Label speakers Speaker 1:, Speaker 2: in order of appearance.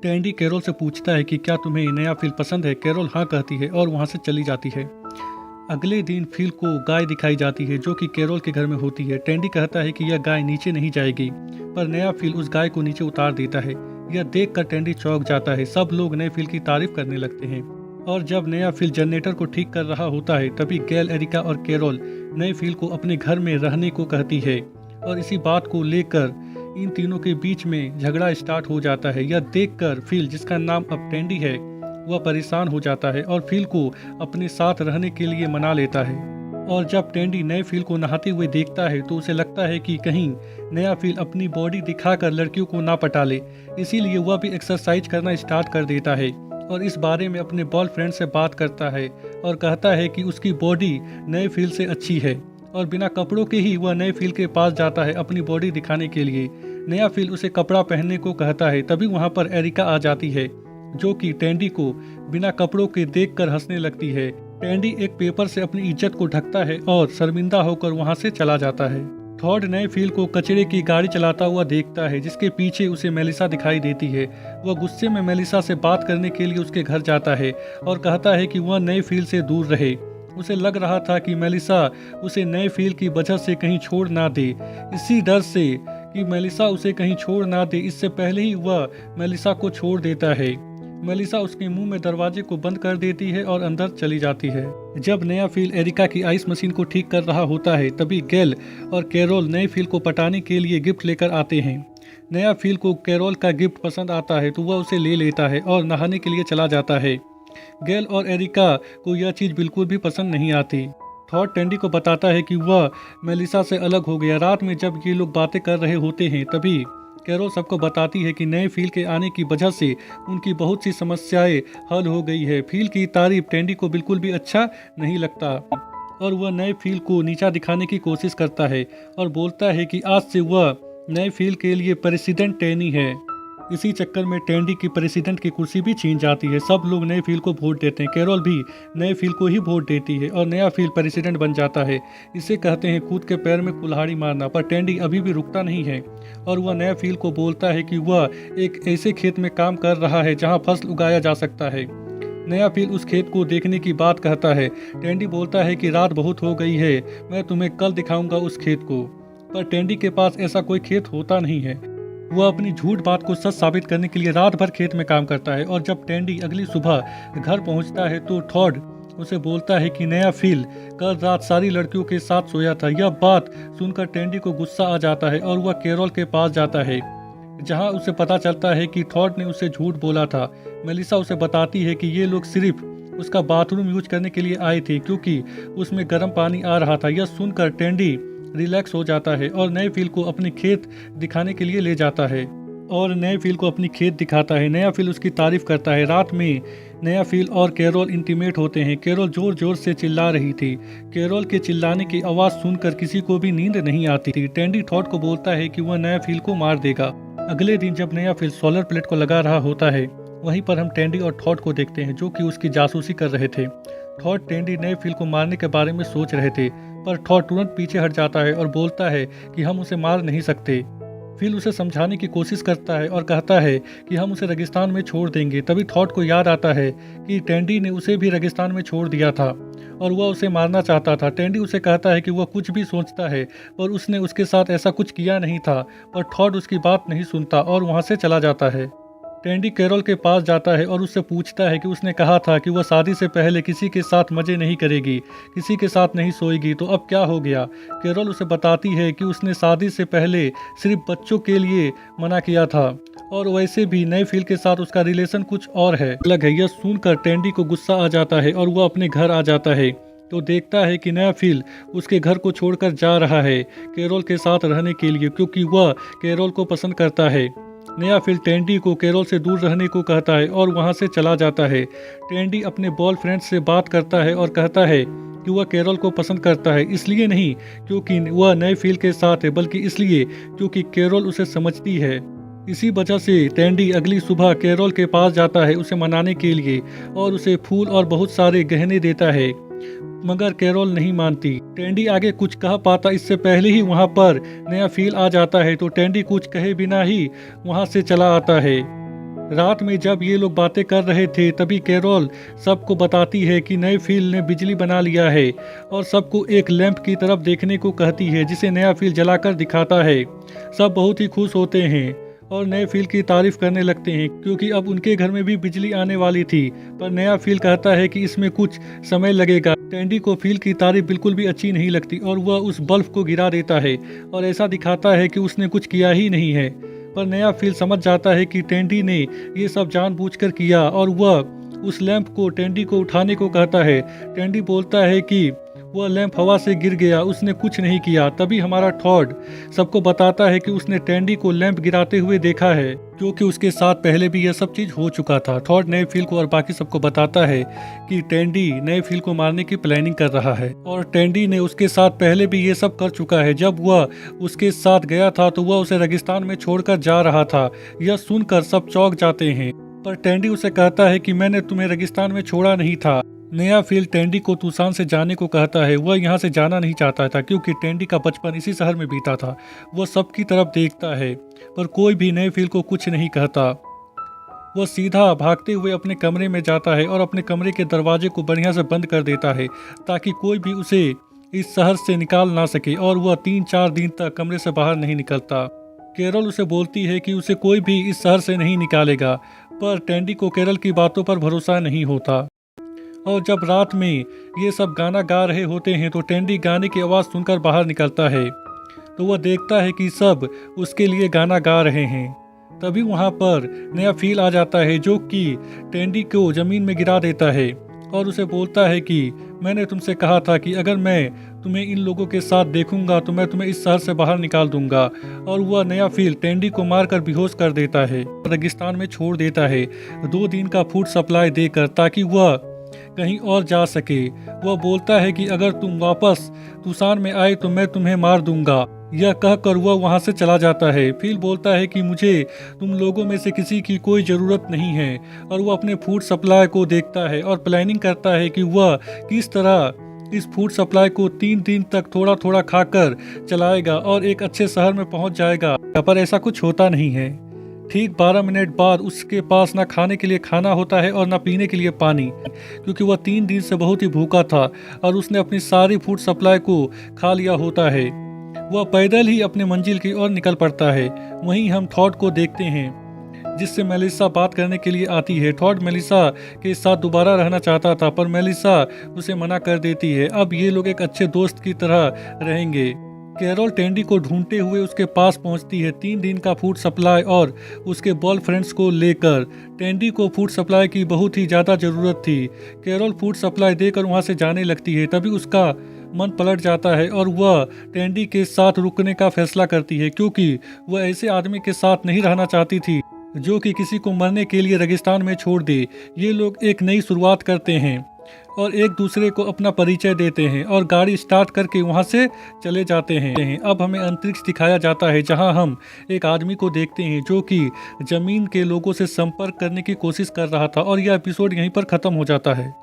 Speaker 1: टैंडी carol से पूछता है कि क्या तुम्हें नया फील पसंद है। कैरोल हाँ कहती है और वहाँ से चली जाती है। अगले दिन फील को गाय दिखाई जाती है जो कि कैरोल के घर में होती है। टैंडी कहता है कि यह गाय नीचे नहीं जाएगी, पर नया फील उस गाय को नीचे उतार देता है। यह देखकर टैंडी चौंक जाता है। सब लोग नए फील की तारीफ करने लगते हैं। और जब नया फील जनरेटर को ठीक कर रहा होता है तभी गैल, एरिका और कैरोल नए फील को अपने घर में रहने को कहती है। और इसी बात को लेकर इन तीनों के बीच में झगड़ा स्टार्ट हो जाता है। यह देखकर फील, जिसका नाम अब टैंडी है, वह परेशान हो जाता है और फील को अपने साथ रहने के लिए मना लेता है। और जब टैंडी नए फील को नहाते हुए देखता है तो उसे लगता है कि कहीं नया फील अपनी बॉडी दिखाकर लड़कियों को ना पटा ले, इसीलिए वह भी एक्सरसाइज करना स्टार्ट कर देता है और इस बारे में अपने बॉयफ्रेंड से बात करता है और कहता है कि उसकी बॉडी नए फील से अच्छी है। और बिना कपड़ों के ही वह नए फील के पास जाता है अपनी बॉडी दिखाने के लिए। नया फील उसे कपड़ा पहनने को कहता है। तभी वहाँ पर एरिका आ जाती है जो कि टैंडी को बिना कपड़ों के देखकर हंसने लगती है। टैंडी एक पेपर से अपनी इज्जत को ढकता है और शर्मिंदा होकर वहाँ से चला जाता है। थॉड नए फील को कचरे की गाड़ी चलाता हुआ देखता है जिसके पीछे उसे मेलिसा दिखाई देती है। वह गुस्से में मेलिसा से बात करने के लिए उसके घर जाता है और कहता है कि वह नए फील से दूर रहे। उसे लग रहा था कि मेलिसा उसे नए फील की वजह से कहीं छोड़ ना दे। इसी डर से कि मेलिसा उसे कहीं छोड़ ना दे, इससे पहले ही वह मेलिसा को छोड़ देता है। मेलिसा उसके मुंह में दरवाजे को बंद कर देती है और अंदर चली जाती है। जब नया फील एरिका की आइस मशीन को ठीक कर रहा होता है तभी गैल और कैरोल नए फील को पटाने के लिए गिफ्ट लेकर आते हैं। नया फील को कैरोल का गिफ्ट पसंद आता है तो वह उसे ले लेता है और नहाने के लिए चला जाता है। गैल और एरिका को यह चीज़ बिल्कुल भी पसंद नहीं आती। थॉड टैंडी को बताता है कि वह मेलिसा से अलग हो गया। रात में जब ये लोग बातें कर रहे होते हैं तभी कैरोल सबको बताती है कि नए फील के आने की वजह से उनकी बहुत सी समस्याएं हल हो गई है। फील की तारीफ टैंडी को बिल्कुल भी अच्छा नहीं लगता और वह नए फील को नीचा दिखाने की कोशिश करता है और बोलता है कि आज से वह नए फील के लिए प्रेसिडेंट टैनी है। इसी चक्कर में टैंडी की प्रेसिडेंट की कुर्सी भी छीन जाती है। सब लोग नए फील को वोट देते हैं। कैरोल भी नए फील को ही वोट देती है और नया फील प्रेसिडेंट बन जाता है। इसे कहते हैं कूद के पैर में कुल्हाड़ी मारना। पर टैंडी अभी भी रुकता नहीं है और वह नया फील को बोलता है कि वह एक ऐसे खेत में काम कर रहा है जहाँ फसल उगाया जा सकता है। नया फील उस खेत को देखने की बात कहता है। टैंडी बोलता है कि रात बहुत हो गई है, मैं तुम्हें कल दिखाऊंगा उस खेत को। पर टैंडी के पास ऐसा कोई खेत होता नहीं है। वह अपनी झूठ बात को सच साबित करने के लिए रात भर खेत में काम करता है। और जब टैंडी अगली सुबह घर पहुंचता है तो थॉड उसे बोलता है कि नया फील कल रात सारी लड़कियों के साथ सोया था। यह बात सुनकर टैंडी को गुस्सा आ जाता है और वह कैरोल के पास जाता है जहां उसे पता चलता है कि थॉड ने उसे झूठ बोला था। मेलिसा उसे बताती है कि ये लोग सिर्फ उसका बाथरूम यूज करने के लिए आए थे क्योंकि उसमें गर्म पानी आ रहा था। यह सुनकर टैंडी रिलैक्स हो जाता है और नए फील को अपने खेत दिखाने के लिए ले जाता है और नए फील को अपनी खेत दिखाता है। नया फील उसकी तारीफ करता है। रात में नया फील और कैरोल इंटीमेट होते हैं। कैरोल जोर जोर से चिल्ला रही थी। कैरोल के चिल्लाने की आवाज़ सुनकर किसी को भी नींद नहीं आती थी। टैंडी थॉड को बोलता है कि वह नया फील को मार देगा। अगले दिन जब नया फील सोलर प्लेट को लगा रहा होता है वहीं पर हम टैंडी और थॉड को देखते हैं जो कि उसकी जासूसी कर रहे थे। थॉड टैंडी नए फील को मारने के बारे में सोच रहे थे पर थॉड तुरंत पीछे हट जाता है और बोलता है कि हम उसे मार नहीं सकते। फील उसे समझाने की कोशिश करता है और कहता है कि हम उसे रेगिस्तान में छोड़ देंगे। तभी थॉड को याद आता है कि टैंडी ने उसे भी रेगिस्तान में छोड़ दिया था और वह उसे मारना चाहता था। टैंडी उसे कहता है कि वह कुछ भी सोचता है पर उसने उसके साथ ऐसा कुछ किया नहीं था। पर थॉड उसकी बात नहीं सुनता और वहाँ से चला जाता है। टैंडी कैरोल के पास जाता है और उससे पूछता है कि उसने कहा था कि वह शादी से पहले किसी के साथ मजे नहीं करेगी, किसी के साथ नहीं सोएगी, तो अब क्या हो गया। कैरोल उसे बताती है कि उसने शादी से पहले सिर्फ बच्चों के लिए मना किया था और वैसे भी नए फील के साथ उसका रिलेशन कुछ और है, अलग है। यह सुनकर टैंडी को गुस्सा आ जाता है और वह अपने घर आ जाता है तो देखता है कि नया फील उसके घर को छोड़कर जा रहा है कैरोल के साथ रहने के लिए क्योंकि वह कैरोल को पसंद करता है। नया फील टैंडी को कैरोल से दूर रहने को कहता है और वहां से चला जाता है। टैंडी अपने बॉयफ्रेंड से बात करता है और कहता है कि वह कैरोल को पसंद करता है, इसलिए नहीं क्योंकि वह नए फील के साथ है बल्कि इसलिए क्योंकि कैरोल उसे समझती है। इसी वजह से टैंडी अगली सुबह कैरोल के पास जाता है उसे मनाने के लिए और उसे फूल और बहुत सारे गहने देता है मगर कैरोल नहीं मानती। टैंडी आगे कुछ कह पाता इससे पहले ही वहां पर नया फील आ जाता है तो टैंडी कुछ कहे बिना ही वहां से चला आता है। रात में जब ये लोग बातें कर रहे थे तभी कैरोल सबको बताती है कि नए फील ने बिजली बना लिया है और सबको एक लैंप की तरफ देखने को कहती है जिसे नया फील जलाकर दिखाता है। सब बहुत ही खुश होते हैं और नए फील की तारीफ करने लगते हैं क्योंकि अब उनके घर में भी बिजली आने वाली थी। पर नया फील कहता है कि इसमें कुछ समय लगेगा। टैंडी को फील की तारीफ बिल्कुल भी अच्छी नहीं लगती और वह उस बल्ब को गिरा देता है और ऐसा दिखाता है कि उसने कुछ किया ही नहीं है। पर नया फील समझ जाता है कि टैंडी ने ये सब जानबूझकर किया और वह उस लैंप को टैंडी को उठाने को कहता है। टैंडी बोलता है कि वह लैंप हवा से गिर गया, उसने कुछ नहीं किया। तभी हमारा टॉड सबको बताता है कि उसने टैंडी को लैंप गिराते हुए देखा है क्योंकि उसके साथ पहले भी यह सब चीज हो चुका था। टॉड नए फील को और बाकी सबको बताता है कि टैंडी नए फील को मारने की प्लानिंग कर रहा है और टैंडी ने उसके साथ पहले भी ये सब कर चुका है। जब वह उसके साथ गया था तो वह उसे रेगिस्तान में छोड़कर जा रहा था। यह सुनकर सब चौंक जाते हैं पर टैंडी उसे कहता है कि मैंने तुम्हें रेगिस्तान में छोड़ा नहीं था। नया फील टैंडी को तुसान से जाने को कहता है। वह यहाँ से जाना नहीं चाहता था क्योंकि टैंडी का बचपन इसी शहर में बीता था। वह सबकी तरफ देखता है पर कोई भी नए फील को कुछ नहीं कहता। वह सीधा भागते हुए अपने कमरे में जाता है और अपने कमरे के दरवाजे को बढ़िया से बंद कर देता है ताकि कोई भी उसे इस शहर से निकाल ना सके और वह 3-4 दिन तक कमरे से बाहर नहीं निकलता। कैरल उसे बोलती है कि उसे कोई भी इस शहर से नहीं निकालेगा पर टैंडी को कैरल की बातों पर भरोसा नहीं होता। और जब रात में ये सब गाना गा रहे होते हैं तो टैंडी गाने की आवाज़ सुनकर बाहर निकलता है तो वह देखता है कि सब उसके लिए गाना गा रहे हैं। तभी वहाँ पर नया फील आ जाता है जो कि टैंडी को ज़मीन में गिरा देता है और उसे बोलता है कि मैंने तुमसे कहा था कि अगर मैं तुम्हें इन लोगों के साथ देखूंगा तो मैं तुम्हें इस शहर से बाहर निकाल दूंगा। और वह नया फील टैंडी को मारकर बेहोश कर देता है, रेगिस्तान में छोड़ देता है 2 दिन का फूड सप्लाई देकर ताकि वह कहीं और जा सके। वह बोलता है कि अगर तुम वापस तुसान में आए तो मैं तुम्हें मार दूंगा। यह कहकर वह वहां से चला जाता है। फील बोलता है कि मुझे तुम लोगों में से किसी की कोई ज़रूरत नहीं है और वह अपने फूड सप्लाई को देखता है और प्लानिंग करता है कि वह किस तरह इस फूड सप्लाई को 3 दिन तक थोड़ा थोड़ा खाकर चलाएगा और एक अच्छे शहर में पहुंच जाएगा। पर ऐसा कुछ होता नहीं है। ठीक 12 मिनट बाद उसके पास ना खाने के लिए खाना होता है और ना पीने के लिए पानी क्योंकि वह 3 दिन से बहुत ही भूखा था और उसने अपनी सारी फूड सप्लाई को खा लिया होता है। वह पैदल ही अपने मंजिल की ओर निकल पड़ता है। वहीं हम थॉड को देखते हैं जिससे मेलिसा बात करने के लिए आती है। थॉड मेलिसा के साथ दोबारा रहना चाहता था पर मेलिसा उसे मना कर देती है। अब ये लोग एक अच्छे दोस्त की तरह रहेंगे। कैरोल टैंडी को ढूंढते हुए उसके पास पहुंचती है 3 दिन का फूड सप्लाई और उसके बॉयफ्रेंड्स को लेकर। टैंडी को फूड सप्लाई की बहुत ही ज़्यादा ज़रूरत थी। कैरोल फूड सप्लाई देकर वहां से जाने लगती है। तभी उसका मन पलट जाता है और वह टैंडी के साथ रुकने का फैसला करती है क्योंकि वह ऐसे आदमी के साथ नहीं रहना चाहती थी जो कि किसी को मरने के लिए रेगिस्तान में छोड़ दे। ये लोग एक नई शुरुआत करते हैं और एक दूसरे को अपना परिचय देते हैं और गाड़ी स्टार्ट करके वहां से चले जाते हैं। अब हमें अंतरिक्ष दिखाया जाता है जहां हम एक आदमी को देखते हैं जो कि जमीन के लोगों से संपर्क करने की कोशिश कर रहा था और यह एपिसोड यहीं पर खत्म हो जाता है।